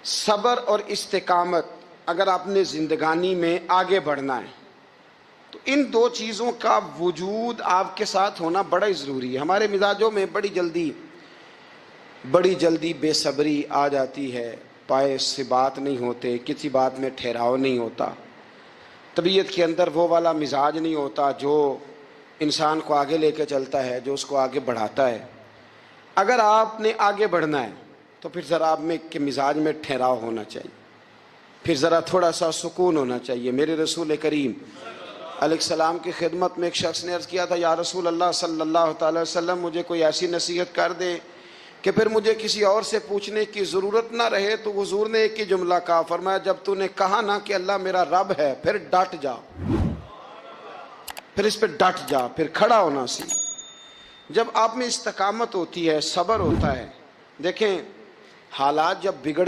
صبر اور استقامت اگر آپ نے زندگانی میں آگے بڑھنا ہے تو ان دو چیزوں کا وجود آپ کے ساتھ ہونا بڑا ہی ضروری ہے۔ ہمارے مزاجوں میں بڑی جلدی بے صبری آ جاتی ہے، پائے سے بات نہیں ہوتے، کسی بات میں ٹھہراؤ نہیں ہوتا، طبیعت کے اندر وہ والا مزاج نہیں ہوتا جو انسان کو آگے لے کے چلتا ہے، جو اس کو آگے بڑھاتا ہے۔ اگر آپ نے آگے بڑھنا ہے تو پھر ذرا آپ میں کے مزاج میں ٹھہراؤ ہونا چاہیے، پھر ذرا تھوڑا سا سکون ہونا چاہیے۔ میرے رسول کریم علیہ السلام کی خدمت میں ایک شخص نے عرض کیا تھا، یا رسول اللہ صلی اللہ تعالی وسلم، مجھے کوئی ایسی نصیحت کر دے کہ پھر مجھے کسی اور سے پوچھنے کی ضرورت نہ رہے۔ تو حضور نے ایک ہی جملہ کہا، فرمایا جب تو نے کہا نا کہ اللہ میرا رب ہے، پھر ڈٹ جا، پھر اس پہ ڈٹ جا، پھر کھڑا ہونا سیکھ۔ جب آپ میں استقامت ہوتی ہے، صبر ہوتا ہے، دیکھیں حالات جب بگڑ